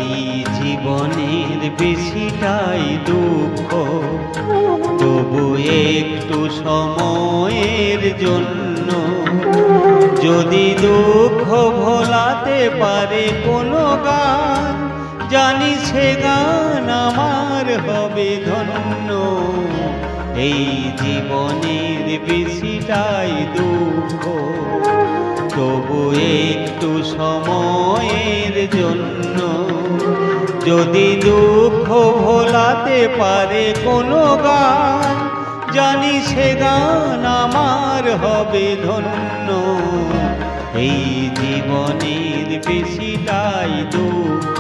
এই জীবনের বেশিটাই দুঃখ, তবু একটু সময়ের জন্য যদি দুঃখ ভোলাতে পারে কোনো গান, জানি সে গান আমার হবে ধন্য। এই জীবনের বেশিটাই দুঃখ, তবু একটু সময়ের জন্য যদি দুঃখ ভোলাতে পারে কোনো গান, জানি সে গান আমার হবে ধন্য। এই জীবনের বেশিটাই দুঃখ।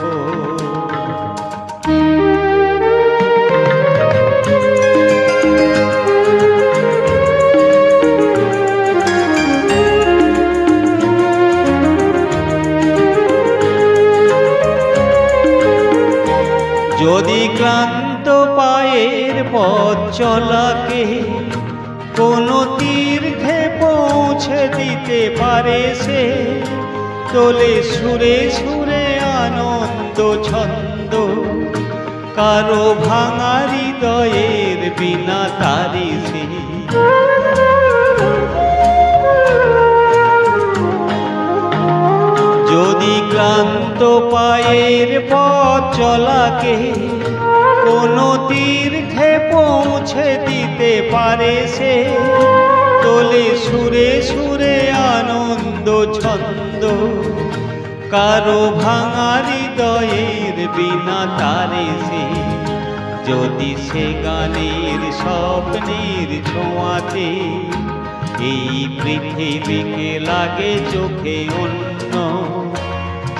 যদি ক্লান্ত পায়ের পথ চলাকে কোনো তীর্থে পৌঁছে দিতে পারে সে, তোলে সুরে সুরে আনন্দ ছন্দ, কারো ভাঙা হৃদয়ের বিনা তারি সে। যদি ক্লান্ত পায়ের পথ চলাকে কোনো তীর্থে পৌঁছে দিতে পারে সে, তোলে সুরে সুরে আনন্দ ছন্দ, কারো ভাঙা হৃদয়ের বিনা তারে সে। যদি সে গানের স্বপ্নের ছোঁয়াতে এই পৃথিবীকে লাগে চোখে অন্য,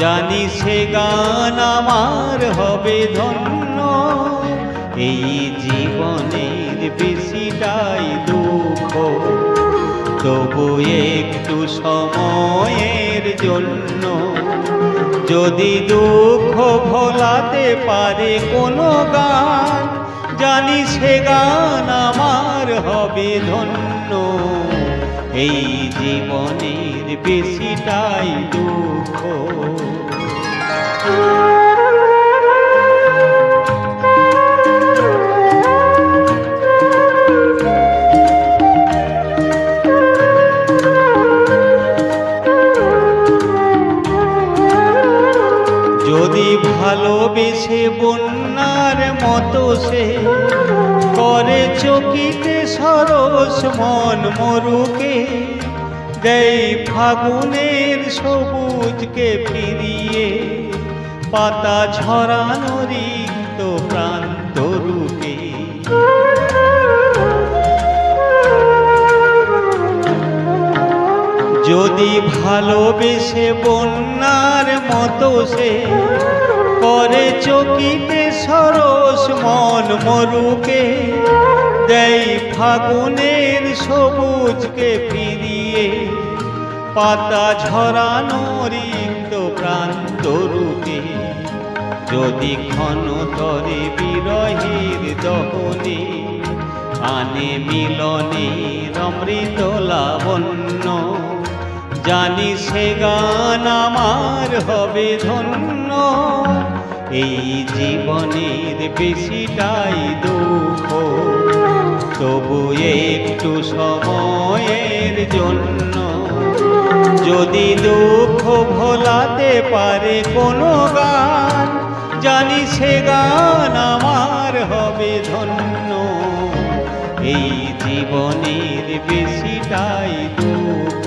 জানি সে গান আমার হবে ধন্য। এই জীবনের বেশিটাই দুঃখ, তবু একটু সময়ের জন্য যদি দুঃখ ভোলাতে পারে কোনো গান, জানি সে গান আমার হবে ধন্য। এই জীবনের বেশিটাই দুঃখ। যদি ভালোবেসে বন্যার মতো সে করে চকিতে সরস মন মরুকে, দেয় ফাগুনের সবুজকে ফিরিয়ে পাতা ঝরানো রিক্ত প্রান্ত রূপে। যদি ভালোবেসে বন্যার মতো সে করে চকিতে সরস মন মরুকে, দেয় ফাগুনের সবুজকে ফিরিয়ে পাতা ঝরানো রিক্ত প্রান্ত রূপে। যদি ক্ষণতরে বিরহের দহনে আনে মিলনের অমৃত লাবণ্য, জানি সে গান আমার হবে ধন্য। এই জীবনের বেশিটাই দুঃখ, তবু একটু সময়ের জন্য যদি দুঃখ ভোলাতে পারে কোনো গান, জানি সে গান আমার হবে ধন্য। এই জীবনের বেশিটাই দুঃখ।